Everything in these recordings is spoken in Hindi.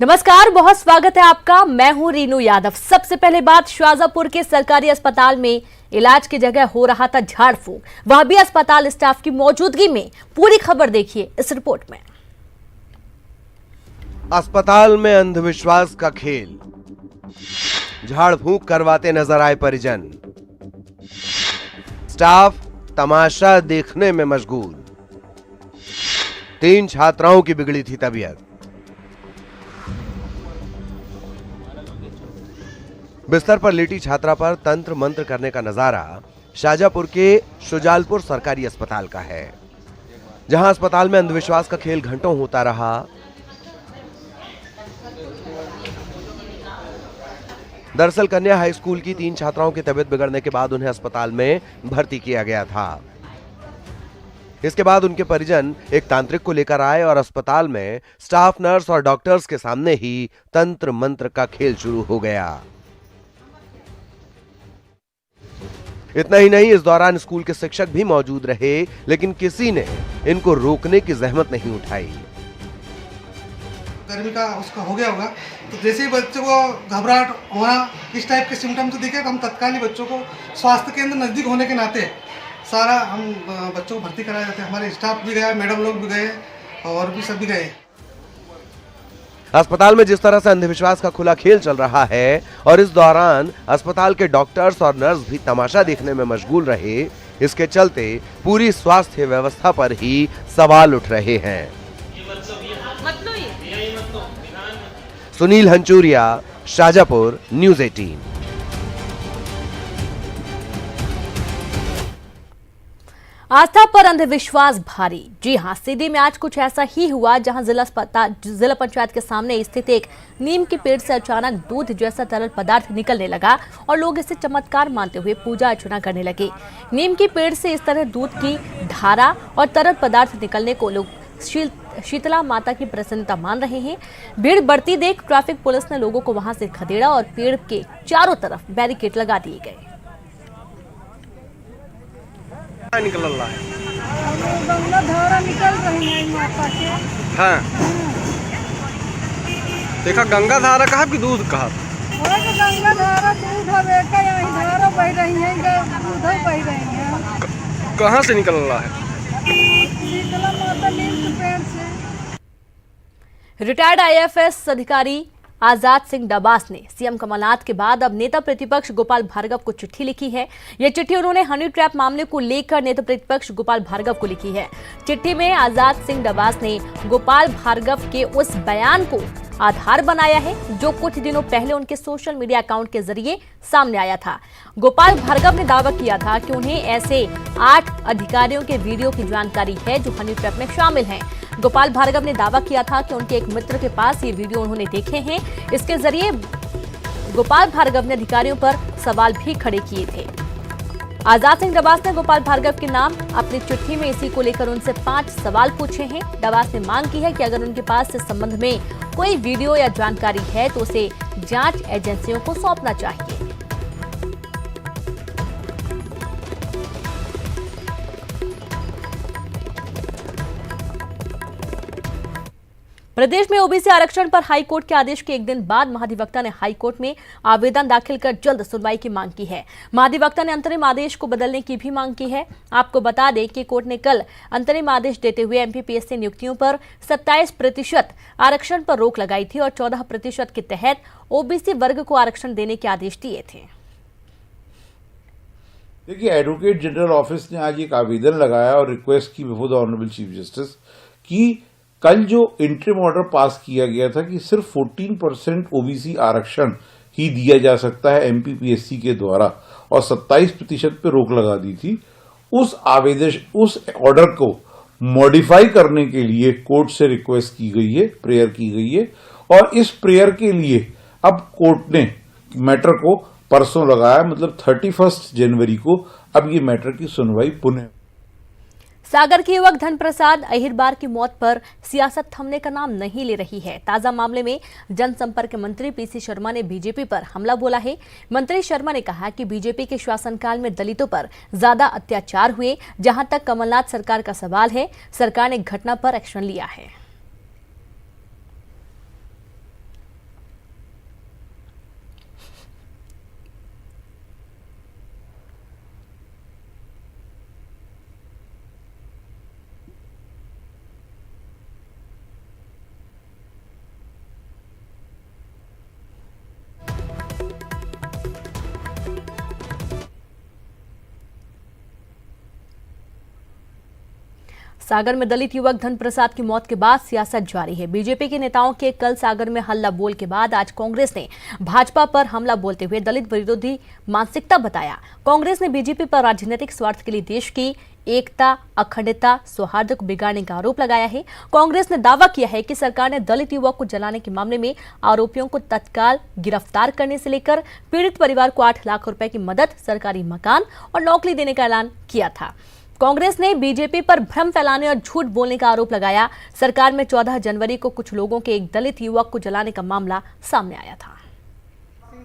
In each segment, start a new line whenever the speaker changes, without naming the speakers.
नमस्कार, बहुत स्वागत है आपका। मैं हूं रीनू यादव। सबसे पहले बात, शाजापुर के सरकारी अस्पताल में इलाज की जगह हो रहा था झाड़ फूंक, वह भी अस्पताल स्टाफ की मौजूदगी में। पूरी खबर देखिए इस रिपोर्ट में।
अस्पताल में अंधविश्वास का खेल, झाड़ फूंक करवाते नजर आए परिजन, स्टाफ तमाशा देखने में मशगूल। 3 छात्राओं की बिगड़ी थी तबीयत। बिस्तर पर लेटी छात्रा पर तंत्र मंत्र करने का नजारा शाजापुर के शुजालपुर सरकारी अस्पताल का है, जहां अस्पताल में अंधविश्वास का खेल घंटों होता रहा। दरअसल कन्या हाई स्कूल की 3 छात्राओं की तबीयत बिगड़ने के बाद उन्हें अस्पताल में भर्ती किया गया था। इसके बाद उनके परिजन एक तांत्रिक को लेकर आए और अस्पताल में स्टाफ नर्स और डॉक्टर्स के सामने ही तंत्र मंत्र का खेल शुरू हो गया। इतना ही नहीं, इस दौरान स्कूल के शिक्षक भी मौजूद रहे, लेकिन किसी ने इनको रोकने की जहमत नहीं उठाई।
गर्मी का उसका हो गया होगा, तो जैसे ही बच्चों को घबराहट होना, इस टाइप के सिम्टम्स दिखे तो हम तत्काल ही बच्चों को स्वास्थ्य केंद्र नज़दीक होने के नाते सारा हम बच्चों को भर्ती कराए जाते हैं। हमारे स्टाफ भी गया, मैडम लोग भी गए और भी सब भी गए।
अस्पताल में जिस तरह से अंधविश्वास का खुला खेल चल रहा है और इस दौरान अस्पताल के डॉक्टर्स और नर्स भी तमाशा देखने में मशगूल रहे, इसके चलते पूरी स्वास्थ्य व्यवस्था पर ही सवाल उठ रहे हैं। सुनील हंचूरिया, शाजापुर, न्यूज़ 18।
आस्था पर अंधविश्वास भारी। जी हां, सीधी में आज कुछ ऐसा ही हुआ, जहां जिला पंचायत के सामने स्थित एक नीम के पेड़ से अचानक दूध जैसा तरल पदार्थ निकलने लगा और लोग इसे चमत्कार मानते हुए पूजा अर्चना करने लगे। नीम के पेड़ से इस तरह दूध की धारा और तरल पदार्थ निकलने को लोग शीतला माता की प्रसन्नता मान रहे हैं। भीड़ बढ़ती देख ट्रैफिक पुलिस ने लोगों को वहां से खदेड़ा और पेड़ के चारों तरफ बैरिकेड लगा दिए गए।
निकल रहा है,
गंगा धारा निकल रही है माता के।
हाँ। देखा गंगा धारा कहा कि दूध कहा?
गंगा धारा दूध हवे का, यहीं धारा बह रही है, दूध बह रही है।
कहाँ से निकल रहा है?
शीतला माता नीम के पेड़ से।
रिटायर्ड आईएएस अधिकारी आजाद सिंह डबास ने सीएम कमलनाथ के बाद अब नेता प्रतिपक्ष गोपाल भार्गव को चिट्ठी लिखी है। यह चिट्ठी उन्होंने हनी ट्रैप मामले को लेकर नेता प्रतिपक्ष गोपाल भार्गव को लिखी है। चिट्ठी में आजाद सिंह डबास ने गोपाल भार्गव के उस बयान को आधार बनाया है जो कुछ दिनों पहले उनके सोशल मीडिया अकाउंट के जरिए सामने आया था। गोपाल भार्गव ने दावा किया था कि उन्हें ऐसे 8 अधिकारियों के वीडियो की जानकारी है जो हनी ट्रैप में शामिल हैं। गोपाल भार्गव ने दावा किया था कि उनके एक मित्र के पास ये वीडियो उन्होंने देखे हैं। इसके जरिए गोपाल भार्गव ने अधिकारियों पर सवाल भी खड़े किए थे। आजाद सिंह डबास ने गोपाल भार्गव के नाम अपनी चिट्ठी में इसी को लेकर उनसे 5 सवाल पूछे हैं। डबास ने मांग की है कि अगर उनके पास इस संबंध में कोई वीडियो या जानकारी है तो उसे जांच एजेंसियों को सौंपना चाहिए। प्रदेश में ओबीसी आरक्षण पर हाईकोर्ट के आदेश के एक दिन बाद महाधिवक्ता ने हाईकोर्ट में आवेदन दाखिल कर जल्द सुनवाई की मांग की है। महाधिवक्ता ने अंतरिम आदेश को बदलने की भी मांग की है। आपको बता दें कि कोर्ट ने कल अंतरिम आदेश देते हुए एमपीपीएससी नियुक्तियों पर 27% आरक्षण पर रोक लगाई थी और 14% के तहत ओबीसी वर्ग को आरक्षण देने के आदेश दिए थे।
देखिए, एडवोकेट जनरल ऑफिस ने आज एक आवेदन लगाया और रिक्वेस्ट की before the honourable chief justice कि कल जो इंटरिम ऑर्डर पास किया गया था कि सिर्फ 14% ओबीसी आरक्षण ही दिया जा सकता है एमपीपीएससी के द्वारा और 27% पे रोक लगा दी थी, उस ऑर्डर को मॉडिफाई करने के लिए कोर्ट से रिक्वेस्ट की गई है, प्रेयर की गई है और इस प्रेयर के लिए अब कोर्ट ने मैटर को परसों लगाया, मतलब 31 जनवरी को अब ये मैटर की सुनवाई पुनः।
सागर के युवक धन प्रसाद अहिरबार की मौत पर सियासत थमने का नाम नहीं ले रही है। ताजा मामले में जनसंपर्क मंत्री पीसी शर्मा ने बीजेपी पर हमला बोला है। मंत्री शर्मा ने कहा कि बीजेपी के शासनकाल में दलितों पर ज्यादा अत्याचार हुए। जहां तक कमलनाथ सरकार का सवाल है, सरकार ने घटना पर एक्शन लिया है। सागर में दलित युवक धन प्रसाद की मौत के बाद सियासत जारी है। बीजेपी के नेताओं के कल सागर में हल्ला बोल के बाद आज कांग्रेस ने भाजपा पर हमला बोलते हुए दलित विरोधी मानसिकता बताया। कांग्रेस ने बीजेपी पर राजनीतिक स्वार्थ के लिए देश की एकता, अखंडता, सौहार्द को बिगाड़ने का आरोप लगाया है। कांग्रेस ने दावा किया है कि सरकार ने दलित युवक को जलाने के मामले में आरोपियों को तत्काल गिरफ्तार करने से लेकर पीड़ित परिवार को 8 लाख रुपए की मदद, सरकारी मकान और नौकरी देने का ऐलान किया था। कांग्रेस ने बीजेपी पर भ्रम फैलाने और झूठ बोलने का आरोप लगाया। सरकार में 14 जनवरी को कुछ लोगों के एक दलित युवक को जलाने का मामला सामने आया था।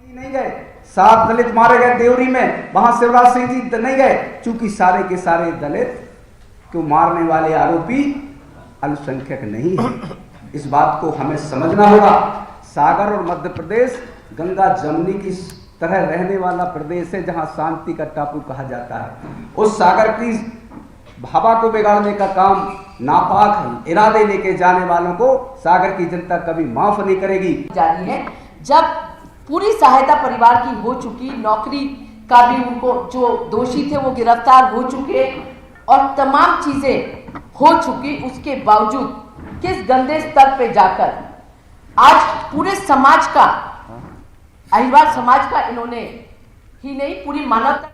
नहीं गए, 7 दलित मारे गए देवरी में, वहां शिवराज सिंह जी नहीं गए, चूंकि सारे के सारे दलित को मारने वाले आरोपी अल्पसंख्यक नहीं है। इस बात को हमें समझना होगा। सागर और मध्य प्रदेश गंगा जमुनी की तरह रहने वाला प्रदेश है, जहां शांति का टापू कहा जाता है। उस सागर की भाभा को बिगाड़ने का काम, नापाक इरादे लेके जाने वालों को सागर की जनता कभी माफ नहीं करेगी।
जारी है जब पूरी सहायता परिवार की हो चुकी, नौकरी का भी उनको जो दोषी थे वो गिरफ्तार हो चुके और तमाम चीजें हो चुकी, उसके बावजूद किस गंदे स्तर पे जाकर आज पूरे समाज का, अहिरवार समाज का इन्होंने ही नहीं पूरी मानवता।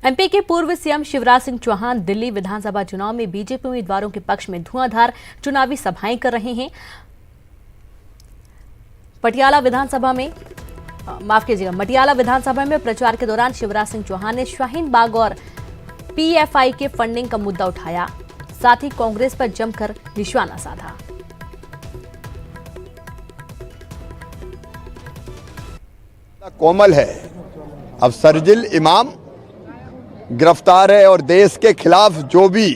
एमपी के पूर्व सीएम शिवराज सिंह चौहान दिल्ली विधानसभा चुनाव में बीजेपी उम्मीदवारों के पक्ष में धुआंधार चुनावी सभाएं कर रहे हैं। मटियाला विधानसभा में प्रचार के दौरान शिवराज सिंह चौहान ने शाहीन बाग और पीएफआई के फंडिंग का मुद्दा उठाया, साथ ही कांग्रेस पर जमकर निशाना साधा।
कोमल है, अब सरजिल इमाम गिरफ्तार है और देश के खिलाफ जो भी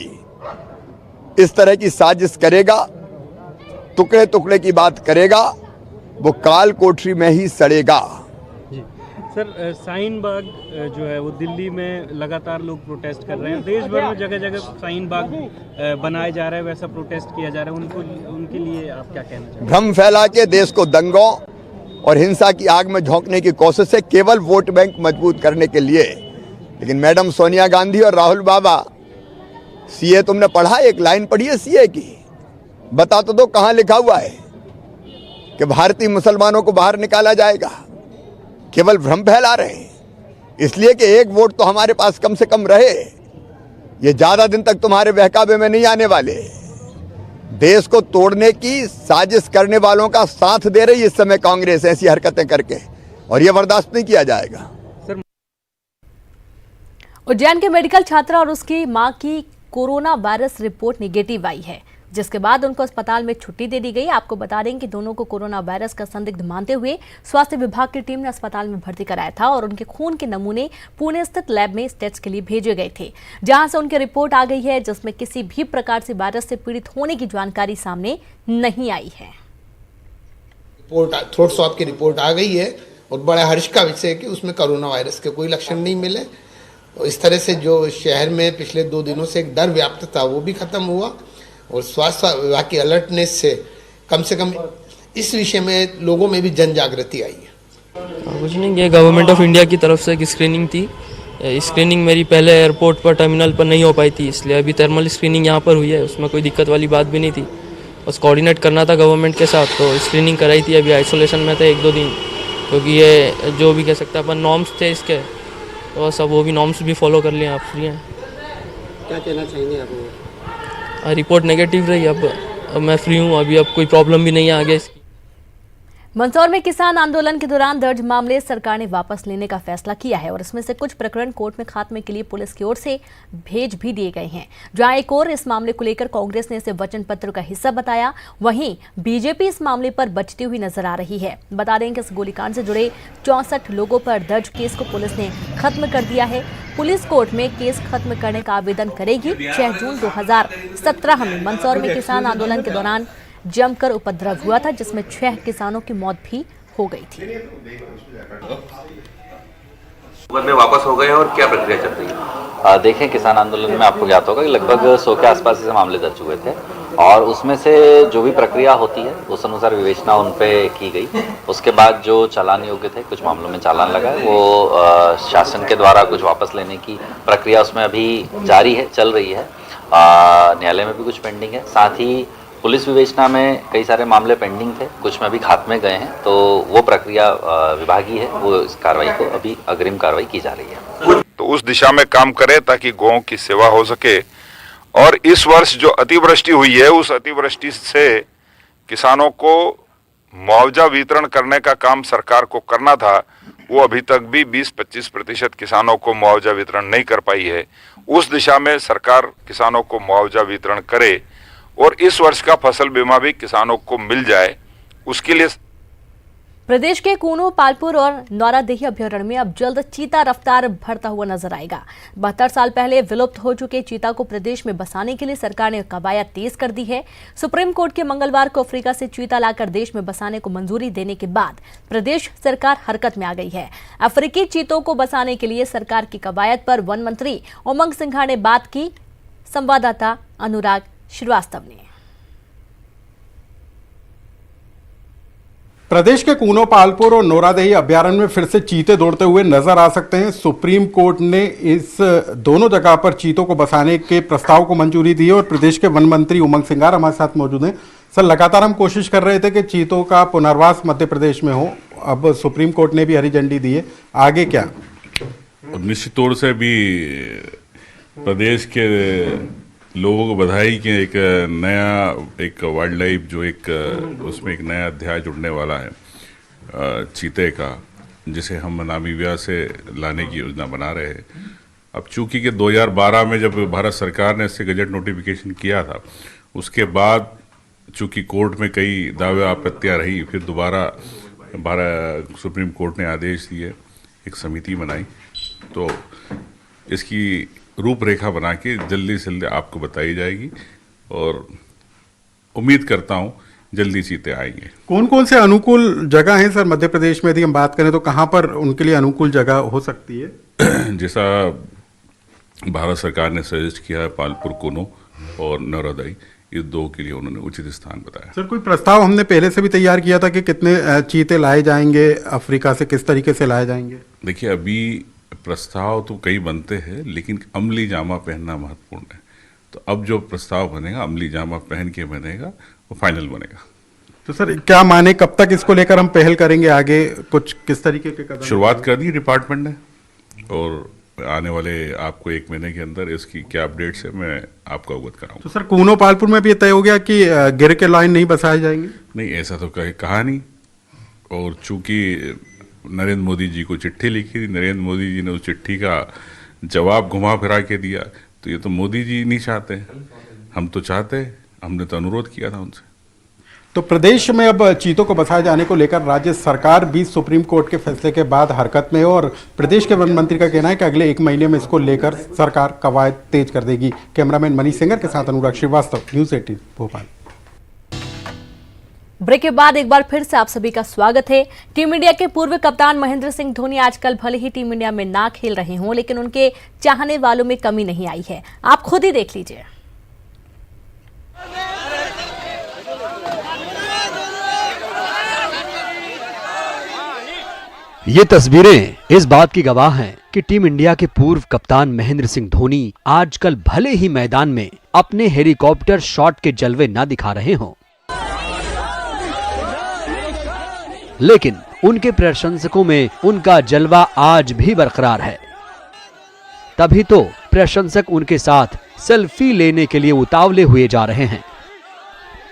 इस तरह की साजिश करेगा, टुकड़े टुकड़े की बात करेगा, वो काल कोठरी में ही सड़ेगा।
जी सर, शाहीन बाग जो है वो दिल्ली में लगातार लोग प्रोटेस्ट कर रहे हैं। देश भर में जगह जगह शाहीन बाग बनाया जा रहा है, वैसा प्रोटेस्ट किया जा रहा है। उनके लिए आप क्या कहना चाहते हैं?
भ्रम फैला के देश को दंगों और हिंसा की आग में झोंकने की कोशिश है, केवल वोट बैंक मजबूत करने के लिए। लेकिन मैडम सोनिया गांधी और राहुल बाबा, सीए तुमने पढ़ा? एक लाइन पढ़ी है सीए की, बता तो दो कहां लिखा हुआ है कि भारतीय मुसलमानों को बाहर निकाला जाएगा। केवल भ्रम फैला रहे हैं, इसलिए कि एक वोट तो हमारे पास कम से कम रहे। ये ज्यादा दिन तक तुम्हारे बहकावे में नहीं आने वाले। देश को तोड़ने की साजिश करने वालों का साथ दे रही इस समय कांग्रेस ऐसी हरकतें करके, और ये बर्दाश्त नहीं किया जाएगा।
उज्जैन के मेडिकल छात्रा और उसकी मां की कोरोना वायरस रिपोर्ट निगेटिव आई है, जिसके बाद उनको अस्पताल में छुट्टी दे दी गई। आपको बता दें कि दोनों को कोरोना वायरस का संदिग्ध मानते हुए स्वास्थ्य विभाग की टीम ने अस्पताल में भर्ती कराया था और उनके खून के नमूने पुणे स्थित लैब में टेस्ट के लिए भेजे गए थे, जहां से उनकी रिपोर्ट आ गई है, जिसमें किसी भी प्रकार से वायरस से पीड़ित होने की जानकारी सामने नहीं आई है।
थ्रोट स्वैब की रिपोर्ट आ गई है और बड़ा हर्ष का विषय है कि उसमें कोरोना वायरस के कोई लक्षण नहीं मिले। इस तरह से जो शहर में पिछले 2 दिनों से एक डर व्याप्त था वो भी खत्म हुआ और स्वास्थ्य विभाग की अलर्टनेस से कम इस विषय में लोगों में भी जन जागृति आई है।
कुछ नहीं, ये गवर्नमेंट ऑफ इंडिया की तरफ से एक स्क्रीनिंग थी। स्क्रीनिंग मेरी पहले एयरपोर्ट पर टर्मिनल पर नहीं हो पाई थी, इसलिए अभी थर्मल स्क्रीनिंग यहाँ पर हुई है। उसमें कोई दिक्कत वाली बात भी नहीं थी, बस कोऑर्डिनेट करना था गवर्नमेंट के साथ, तो स्क्रीनिंग कराई थी। अभी आइसोलेशन में थे 1-2 दिन, क्योंकि ये जो भी कह सकते हैं अपन नॉर्म्स थे इसके, तो सब वो भी नॉर्म्स भी फॉलो कर लिए। आप फ्री हैं,
क्या कहना चाहेंगे आप?
रिपोर्ट नेगेटिव रही, अब मैं फ्री हूँ, अभी अब कोई प्रॉब्लम भी नहीं है आगे इसकी।
मंदसौर में किसान आंदोलन के दौरान दर्ज मामले सरकार ने वापस लेने का फैसला किया है और इसमें से कुछ प्रकरण कोर्ट में खात्मे के लिए पुलिस की ओर से भेज भी दिए गए हैं। जहां एक और इस मामले को लेकर कांग्रेस ने इसे वचन पत्र का हिस्सा बताया, वहीं बीजेपी इस मामले पर बचती हुई नजर आ रही है। बता दें कि इस गोलीकांड से जुड़े 64 लोगों पर दर्ज केस को पुलिस ने खत्म कर दिया है। पुलिस कोर्ट में केस खत्म करने का आवेदन करेगी। 6 जून 2017 में मंदसौर में किसान आंदोलन के दौरान जमकर उपद्रव हुआ था, जिसमें 6 किसानों की मौत भी हो गई थी।
में वापस हो गए और क्या प्रक्रिया चल रही है?
देखें, किसान आंदोलन में आपको ज्ञात होगा कि लगभग 100 के आसपास से मामले दर्ज हुए थे और उसमें से जो भी प्रक्रिया होती है उस अनुसार विवेचना उन पे की गई। उसके बाद जो चालान योग्य थे, कुछ मामलों में चालान लगा है, वो शासन के द्वारा कुछ वापस लेने की प्रक्रिया उसमें अभी जारी है, चल रही है। न्यायालय में भी कुछ पेंडिंग है। साथ ही पुलिस विवेचना में कई सारे मामले पेंडिंग थे, कुछ में भी खात्मे गए हैं, तो वो प्रक्रिया विभागीय है, वो इस कार्रवाई को अभी अग्रिम कार्रवाई की जा रही है।
तो उस दिशा में काम करे ताकि गौं की सेवा हो सके। और इस वर्ष जो अतिवृष्टि हुई है, उस अतिवृष्टि से किसानों को मुआवजा वितरण करने का काम सरकार को करना था, वो अभी तक भी 20-25% किसानों को मुआवजा वितरण नहीं कर पाई है। उस दिशा में सरकार किसानों को मुआवजा वितरण करे और इस वर्ष का फसल बीमा भी किसानों को मिल जाए, उसके लिए
प्रदेश के कूनो, पालपुर और नौरादेही अभ्यारण्य में अब जल्द चीता रफ्तार बढ़ता हुआ नजर आएगा। 72 साल पहले विलुप्त हो चुके चीता को प्रदेश में बसाने के लिए सरकार ने कवायद तेज कर दी है। सुप्रीम कोर्ट के मंगलवार को अफ्रीका से चीता लाकर देश में बसाने को मंजूरी देने के बाद प्रदेश सरकार हरकत में आ गई है। अफ्रीकी चीतों को बसाने के लिए सरकार की कवायद पर वन मंत्री उमंग सिंघार ने बात की। संवाददाता अनुराग श्रीवास्तव ने।
प्रदेश के कूनो, पालपुर और नौरादेही अभ्यारण्य में फिर से चीते दौड़ते हुए नजर आ सकते हैं। सुप्रीम कोर्ट ने इस दोनों जगह पर चीतों को बसाने के प्रस्ताव को मंजूरी दी है और प्रदेश के वन मंत्री उमंग सिंघार हमारे साथ मौजूद हैं। सर, लगातार हम कोशिश कर रहे थे कि चीतों का पुनर्वास मध्य प्रदेश में हो, अब सुप्रीम कोर्ट ने भी हरी झंडी दी है, आगे क्या?
निश्चित तौर से भी प्रदेश के लोगों को बधाई कि एक वाइल्ड लाइफ जो उसमें एक नया अध्याय जुड़ने वाला है चीते का, जिसे हम नामीबिया से लाने की योजना बना रहे हैं। अब चूंकि कि 2012 में जब भारत सरकार ने इससे गजट नोटिफिकेशन किया था, उसके बाद चूंकि कोर्ट में कई दावे आपत्तियां रही, फिर दोबारा सुप्रीम कोर्ट ने आदेश दिए, एक समिति बनाई, तो इसकी रूपरेखा बना के जल्दी से जल्दी आपको बताई जाएगी और उम्मीद करता हूं जल्दी चीते आएंगे। कौन कौन से अनुकूल जगह हैं सर मध्य प्रदेश में? यदि हम बात करें तो कहां पर उनके लिए अनुकूल जगह हो सकती है? जैसा भारत सरकार ने सजेस्ट किया है, पालपुर, कूनो और नौरादेही, इस दो के लिए उन्होंने उचित स्थान बताया।
सर, कोई प्रस्ताव हमने पहले से भी तैयार किया था कि कितने चीते लाए जाएंगे अफ्रीका से, किस तरीके से लाए जाएंगे?
देखिए, अभी प्रस्ताव तो कई बनते हैं, लेकिन अमली जामा पहनना महत्वपूर्ण है। तो अब जो प्रस्ताव बनेगा, अमली जामा पहन के बनेगा, वो फाइनल बनेगा।
तो सर, क्या माने कब तक इसको लेकर हम पहल करेंगे आगे? कुछ किस तरीके के कदम?
शुरुआत कर दी डिपार्टमेंट ने और आने वाले आपको 1 महीने के अंदर इसकी क्या अपडेट्स है मैं आपको अवगत कराऊंगा।
तो सर, कूनो, पालपुर में भी ये तय हो गया कि गिर के लाइन नहीं बसाए जाएंगे?
नहीं, ऐसा तो कहा नहीं। और चूंकि नरेंद्र मोदी जी को चिट्ठी लिखी थी, नरेंद्र मोदी जी ने उस चिट्ठी का जवाब घुमा फिरा के दिया, तो ये तो मोदी जी नहीं चाहते, हम तो चाहते, हमने तो अनुरोध किया था उनसे।
तो प्रदेश में अब चीतों को बसाए जाने को लेकर राज्य सरकार भी सुप्रीम कोर्ट के फैसले के बाद हरकत में है और प्रदेश के वन मंत्री का कहना है कि अगले 1 महीने में इसको लेकर सरकार कवायद तेज कर देगी। कैमरामैन मनीष सिंगर के साथ अनुराग श्रीवास्तव, न्यूज़ 18 भोपाल।
ब्रेक के बाद एक बार फिर से आप सभी का स्वागत है। टीम इंडिया के पूर्व कप्तान महेंद्र सिंह धोनी आजकल भले ही टीम इंडिया में ना खेल रहे हों, लेकिन उनके चाहने वालों में कमी नहीं आई है। आप खुद ही देख लीजिए।
ये तस्वीरें इस बात की गवाह हैं कि टीम इंडिया के पूर्व कप्तान महेंद्र सिंह धोनी आजकल भले ही मैदान में अपने हेलीकॉप्टर शॉट के जलवे ना दिखा रहे हों, लेकिन उनके प्रशंसकों में उनका जलवा आज भी बरकरार है। तभी तो प्रशंसक उनके साथ सेल्फी लेने के लिए उतावले हुए जा रहे हैं।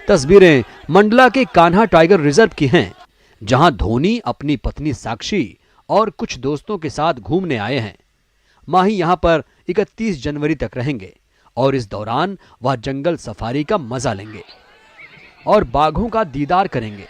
तस्वीरें मंडला के कान्हा टाइगर रिजर्व की हैं, जहां धोनी अपनी पत्नी साक्षी और कुछ दोस्तों के साथ घूमने आए हैं। माही यहां पर 31 जनवरी तक रहेंगे और इस दौरान वह जंगल सफारी का मजा लेंगे और बाघों का दीदार करेंगे।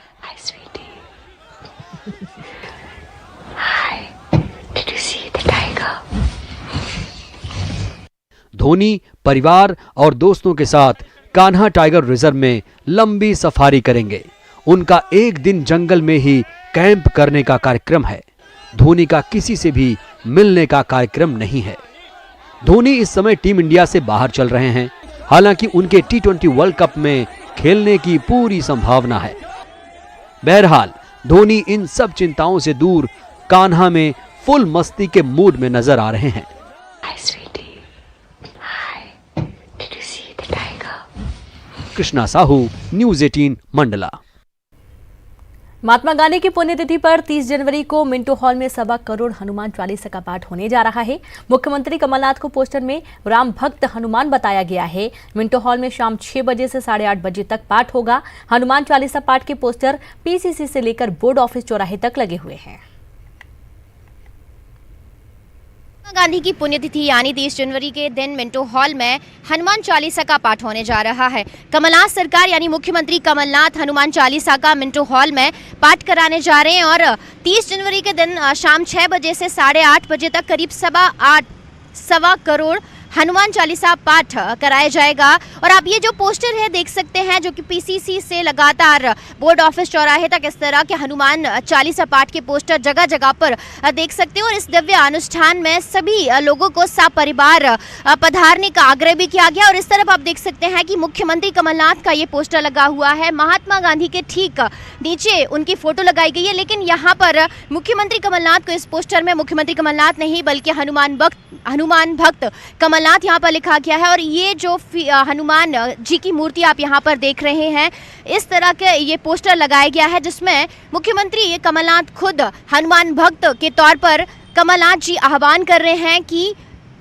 धोनी परिवार और दोस्तों के साथ कान्हा टाइगर रिजर्व में लंबी सफारी करेंगे। उनका एक दिन जंगल में ही कैंप करने का कार्यक्रम है। धोनी का किसी से भी मिलने का कार्यक्रम नहीं है। धोनी इस समय टीम इंडिया से बाहर चल रहे हैं। हालांकि उनके T20 वर्ल्ड कप में खेलने की पूरी संभावना है। बहरहाल धोनी इन सब चिंताओं से दूर कान्हा में फुल मस्ती के मूड में नजर आ रहे हैं। कृष्णा साहू, न्यूज़ 18 मंडला।
महात्मा गांधी की पुण्यतिथि पर 30 जनवरी को मिंटो हॉल में 1.25 करोड़ हनुमान चालीसा का पाठ होने जा रहा है। मुख्यमंत्री कमलनाथ को पोस्टर में राम भक्त हनुमान बताया गया है। मिंटो हॉल में शाम 6 बजे से 8:30 बजे तक पाठ होगा। हनुमान चालीसा पाठ के पोस्टर पीसीसी से लेकर बोर्ड ऑफिस चौराहे तक लगे हुए हैं।
गांधी की पुण्यतिथि यानी 30 जनवरी के दिन मिंटो हॉल में हनुमान चालीसा का पाठ होने जा रहा है। कमलनाथ सरकार यानी मुख्यमंत्री कमलनाथ हनुमान चालीसा का मिंटो हॉल में पाठ कराने जा रहे हैं और 30 जनवरी के दिन शाम 6 बजे से 8:30 बजे तक करीब 1.25 करोड़ हनुमान चालीसा पाठ कराया जाएगा। और आप ये जो पोस्टर है देख सकते हैं, जो कि पीसीसी से लगातार बोर्ड ऑफिस चौराहे तक इस तरह के हनुमान चालीसा पाठ के पोस्टर जगह जगह पर देख सकते हैं। और इस दिव्य अनुष्ठान में सभी लोगों को सपरिवार पधारने का आग्रह भी किया गया। और इस तरफ आप देख सकते हैं कि मुख्यमंत्री कमलनाथ का ये पोस्टर लगा हुआ है। महात्मा गांधी के ठीक नीचे उनकी फोटो लगाई गई है, लेकिन यहाँ पर मुख्यमंत्री कमलनाथ को इस पोस्टर में मुख्यमंत्री कमलनाथ नहीं बल्कि हनुमान भक्त कमलनाथ यहाँ पर लिखा गया है। और ये जो हनुमान जी की मूर्ति आप यहाँ पर देख रहे हैं, इस तरह के ये पोस्टर लगाया गया है जिसमें मुख्यमंत्री कमलनाथ खुद हनुमान भक्त के तौर पर कमलनाथ जी आह्वान कर रहे हैं कि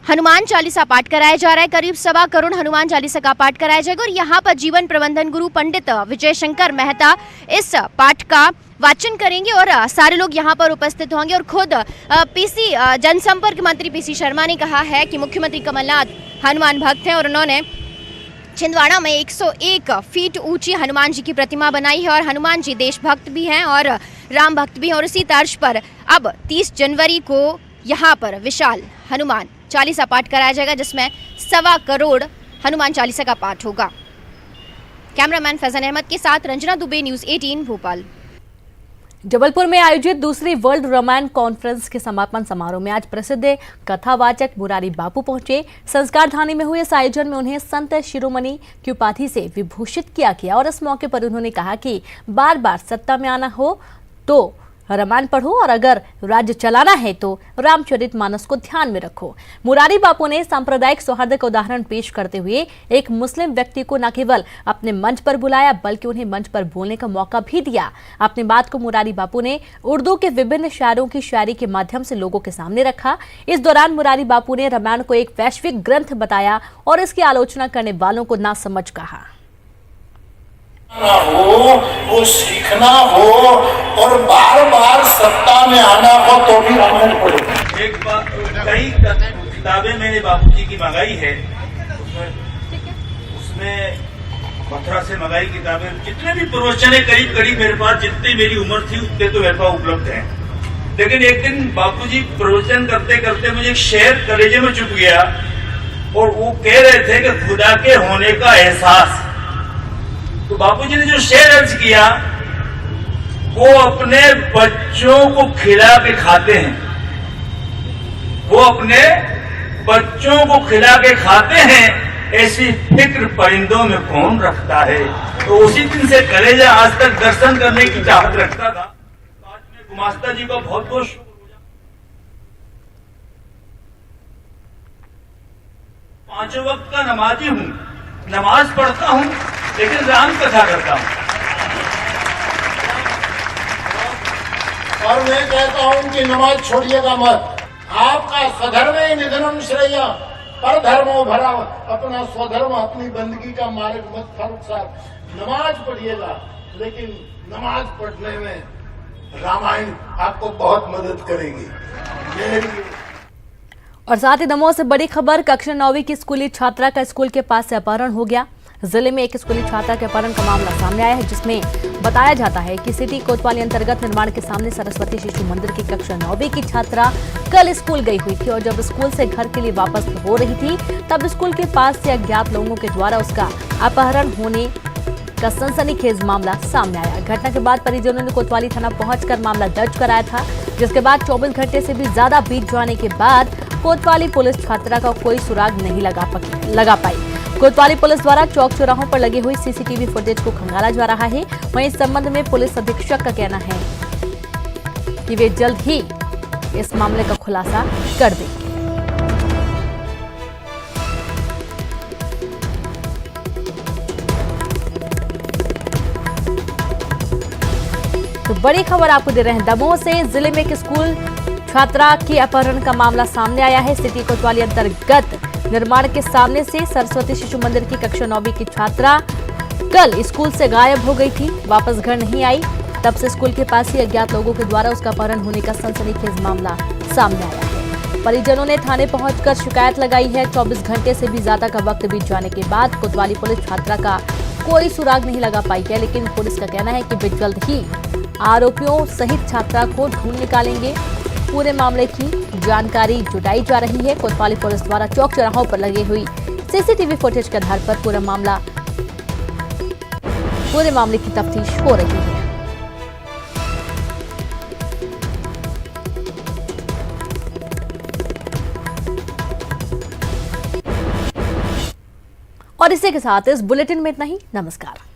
हनुमान चालीसा पाठ कराया जा रहा है। करीब 1.25 करोड़ हनुमान चालीसा का पाठ कराया जाएगा। और यहाँ पर जीवन प्रबंधन गुरु पंडित विजय शंकर मेहता इस पाठ का वाचन करेंगे और सारे लोग यहाँ पर उपस्थित होंगे। और खुद पीसी जनसंपर्क मंत्री पीसी शर्मा ने कहा है कि मुख्यमंत्री कमलनाथ हनुमान भक्त हैं और उन्होंने छिंदवाड़ा में 101 फीट ऊंची हनुमान जी की प्रतिमा बनाई है। और हनुमान जी देशभक्त भी हैं और राम भक्त भी हैं। और इसी तर्ज पर अब 30 जनवरी को यहाँ पर विशाल हनुमान चालीसा पाठ कराया जाएगा, जिसमें 1.25 करोड़ हनुमान चालीसा का पाठ होगा। कैमरामैन फैजन अहमद के साथ रंजना दुबे, न्यूज़ 18 भोपाल।
जबलपुर में आयोजित दूसरी वर्ल्ड रामायण कॉन्फ्रेंस के समापन समारोह में आज प्रसिद्ध कथावाचक मुरारी बापू पहुंचे। संस्कार धानी में हुए इस आयोजन में उन्हें संत शिरोमणि की उपाधि से विभूषित किया गया। और इस मौके पर उन्होंने कहा कि बार बार सत्ता में आना हो तो रामायण पढ़ो और अगर राज्य चलाना है तो रामचरितमानस को ध्यान में रखो। मुरारी बापू ने सांप्रदायिक सौहार्द का उदाहरण पेश करते हुए एक मुस्लिम व्यक्ति को न केवल अपने मंच पर बुलाया बल्कि उन्हें मंच पर बोलने का मौका भी दिया। अपनी बात को मुरारी बापू ने उर्दू के विभिन्न शायरों की शायरी के माध्यम से लोगों के सामने रखा। इस दौरान मुरारी बापू ने रामायण को एक वैश्विक ग्रंथ बताया और इसकी आलोचना करने वालों को नासमझ कहा।
हो वो सीखना हो और बार बार सत्ता में आना हो तो भी रामायण पढ़ो। एक बार कई किताबें मैंने बापूजी की मंगाई है, उसमें मथुरा से मंगाई किताबें, जितने भी प्रवचन है करीब करीब मेरे पास, जितनी मेरी उम्र थी उतने तो मेरे पास उपलब्ध हैं। लेकिन एक दिन बापूजी प्रवचन करते करते मुझे एक शेर कलेजे में चुप गया और वो कह रहे थे कि खुदा के होने का एहसास। तो बापूजी ने जो शेर अर्ज किया, वो अपने बच्चों को खिला के खाते हैं, वो अपने बच्चों को खिला के खाते हैं, ऐसी फिक्र परिंदों में कौन रखता है। तो उसी दिन से कलेजा आज तक दर्शन करने की चाहत रखता था। आज में गुमास्ता जी का बहुत बहुत शुक्र। 5 वक्त का नमाजी हूँ, नमाज पढ़ता हूँ, लेकिन राम कथा करता हूँ। और मैं कहता हूँ कि नमाज छोड़िएगा मत। आपका स्वधर्मे निधनम श्रेया पर धर्मो भरा, अपना स्वधर्म अपनी बंदगी का मार्ग मत फारूक साहब। नमाज पढ़िएगा, लेकिन नमाज पढ़ने में रामायण आपको बहुत मदद करेगी।
और साथ ही दमोह से बड़ी खबर, कक्षा 9वीं की स्कूली छात्रा का स्कूल के पास से अपहरण हो गया। जिले में एक स्कूली छात्रा के अपहरण का मामला सामने आया है, जिसमें बताया जाता है कि सिटी कोतवाली अंतर्गत निर्माण के सामने सरस्वती शिशु मंदिर की कक्षा 9वीं की छात्रा कल स्कूल गई हुई थी और जब स्कूल से घर के लिए वापस हो रही थी तब स्कूल के पास से अज्ञात लोगों के द्वारा उसका अपहरण होने का सनसनीखेज मामला सामने आया। घटना के बाद परिजनों ने कोतवाली थाना पहुंचकर मामला दर्ज कराया था, जिसके बाद 24 घंटे से भी ज्यादा बीत जाने के बाद कोतवाली पुलिस छात्रा का कोई सुराग नहीं लगा पाई। कोतवाली पुलिस द्वारा चौक चौराहों पर लगी हुई सीसीटीवी फुटेज को खंगाला जा रहा है। वहीं इस संबंध में पुलिस अधीक्षक का कहना है कि वे जल्द ही इस मामले का खुलासा कर देंगे। तो बड़ी खबर आपको दे रहे हैं, दमोह से जिले में एक स्कूल छात्रा के अपहरण का मामला सामने आया है। सिटी कोतवाली अंतर्गत निर्माण के सामने से सरस्वती शिशु मंदिर की कक्षा 9वीं की छात्रा कल स्कूल से गायब हो गई थी, वापस घर नहीं आई। तब से स्कूल के पास ही अज्ञात लोगों के द्वारा उसका अपहरण होने का सनसनीखेज मामला सामने आया है। परिजनों ने थाने पहुंचकर शिकायत लगाई है। 24 घंटे से भी ज्यादा का वक्त बीत जाने के बाद कोतवाली पुलिस छात्रा का कोई सुराग नहीं लगा पाई है, लेकिन पुलिस का कहना है कि वे जल्द ही आरोपियों सहित छात्रा को ढूंढ निकालेंगे। पूरे मामले की जानकारी जुटाई जा रही है। कोतवाली पुलिस द्वारा चौक चौराहों पर लगी हुई सीसीटीवी फुटेज के आधार पर पूरे मामले की तफ्तीश हो रही है। और इसी के साथ इस बुलेटिन में इतना ही। नमस्कार।